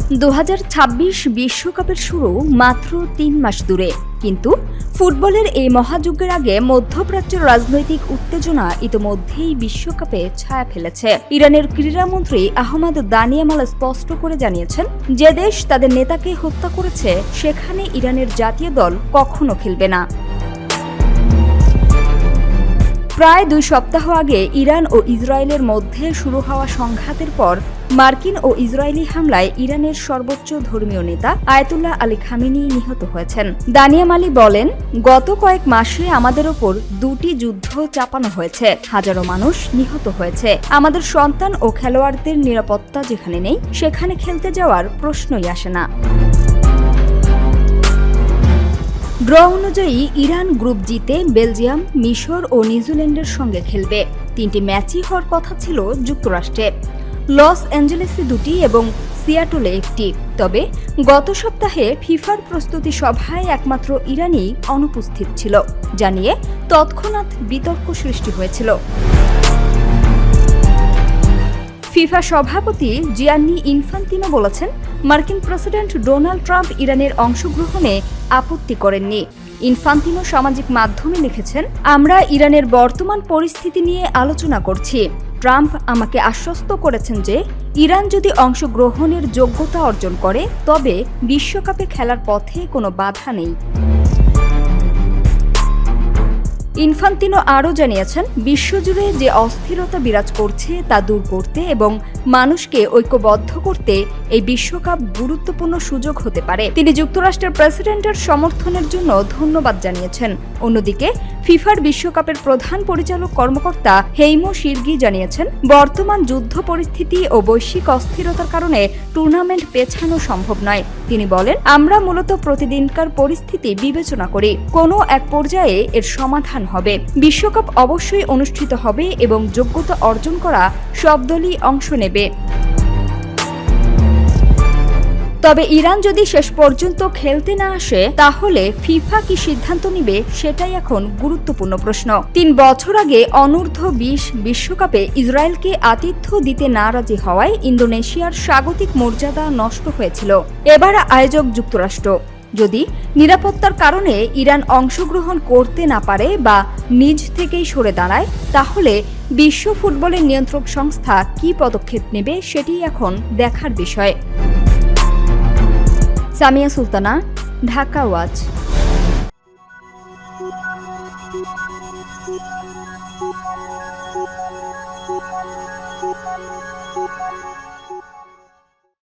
2026 বিশ্বকাপের শুরু মাত্র 3 মাস দূরে, কিন্তু ফুটবলের এই মহাযজ্ঞের আগে মধ্যপ্রাচ্যের রাজনৈতিক উত্তেজনা ইতোমধ্যেই বিশ্বকাপে ছায়া ফেলেছে। ইরানের ক্রীড়ামন্ত্রী আহমদ দানিয়ামাল স্পষ্ট করে জানিয়েছেন, যে দেশ তাদের নেতাকে হত্যা করেছে সেখানে ইরানের জাতীয় দল কখনো খেলবে না। প্রায় 2 সপ্তাহ আগে ইরান ও ইসরায়েলের মধ্যে শুরু হওয়া সংঘাতের পর মার্কিন ও ইসরায়েলি হামলায় ইরানের সর্বোচ্চ ধর্মীয় নেতা আয়াতুল্লাহ আলী খামেনি নিহত হয়েছেন। দানিয়ামালি বলেন, গত কয়েক মাসে আমাদের ওপর 2টি যুদ্ধ চাপানো হয়েছে, হাজারো মানুষ নিহত হয়েছে। আমাদের সন্তান ও খেলোয়াড়দের নিরাপত্তা যেখানে নেই, সেখানে খেলতে যাওয়ার প্রশ্নই আসে না। ড্র অনুযায়ী ইরান গ্রুপ জিতে বেলজিয়াম, মিশর ও নিউজিল্যান্ডের সঙ্গে খেলবে। 3টি ম্যাচই হওয়ার কথা ছিল যুক্তরাষ্ট্রে, লস অ্যাঞ্জেলেসে 2টি এবং সিয়াটলে 1টি। তবে গত সপ্তাহে ফিফার প্রস্তুতি সভায় একমাত্র ইরানই অনুপস্থিত ছিল, যা নিয়ে তৎক্ষণাৎ বিতর্ক সৃষ্টি হয়েছিল। ফিফা সভাপতি জিয়ান্নি ইনফান্তিনো বলেছেন, মার্কিন প্রেসিডেন্ট ডোনাল্ড ট্রাম্প ইরানের অংশগ্রহণে আপত্তি করেননি। ইনফান্তিনো সামাজিক মাধ্যমে লিখেছেন, আমরা ইরানের বর্তমান পরিস্থিতি নিয়ে আলোচনা করছি। ট্রাম্প আমাকে আশ্বস্ত করেছেন যে ইরান যদি অংশগ্রহণের যোগ্যতা অর্জন করে তবে বিশ্বকাপে খেলার পথে কোনো বাধা নেই। ইনফান্তিনো আরও জানিয়েছেন, বিশ্বজুড়ে যে অস্থিরতা বিরাজ করছে তা দূর করতে এবং মানুষকে ঐক্যবদ্ধ করতে এই বিশ্বকাপ গুরুত্বপূর্ণ সুযোগ হতে পারে। তিনি যুক্তরাষ্ট্রের প্রেসিডেন্টের সমর্থনের জন্য ধন্যবাদ জানিয়েছেন। অন্যদিকে ফিফার বিশ্বকাপের প্রধান পরিচালক কর্মকর্তা হেইমো শিরগি জানিয়েছেন, বর্তমান যুদ্ধ পরিস্থিতি ও বৈশ্বিক অস্থিরতার কারণে টুর্নামেন্ট পেছানো সম্ভব নয়। তিনি বলেন, আমরা মূলত প্রতিদিনকার পরিস্থিতি বিবেচনা করি, কোনো এক পর্যায়ে এর সমাধান হবে। বিশ্বকাপ অবশ্যই অনুষ্ঠিত হবে এবং যোগ্যতা অর্জন করা সব দলই অংশ নেবে। তবে ইরান যদি শেষ পর্যন্ত খেলতে না আসে, তাহলে ফিফা কি সিদ্ধান্ত নিবে সেটাই এখন গুরুত্বপূর্ণ প্রশ্ন। 3 বছর আগে অনূর্ধ্ব-20 বিশ্বকাপে ইসরায়েলকে আতিথ্য দিতে না রাজি হওয়ায় ইন্দোনেশিয়ার স্বাগতিক মর্যাদা নষ্ট হয়েছিল। এবার আয়োজক যুক্তরাষ্ট্র। যদি নিরাপত্তার কারণে ইরান অংশগ্রহণ করতে না পারে বা নিজ থেকেই সরে দাঁড়ায়, তাহলে বিশ্ব ফুটবলের নিয়ন্ত্রক সংস্থা কী পদক্ষেপ নেবে সেটি এখন দেখার বিষয়। সামিয়া সুলতানা, ঢাকা ওয়াচ।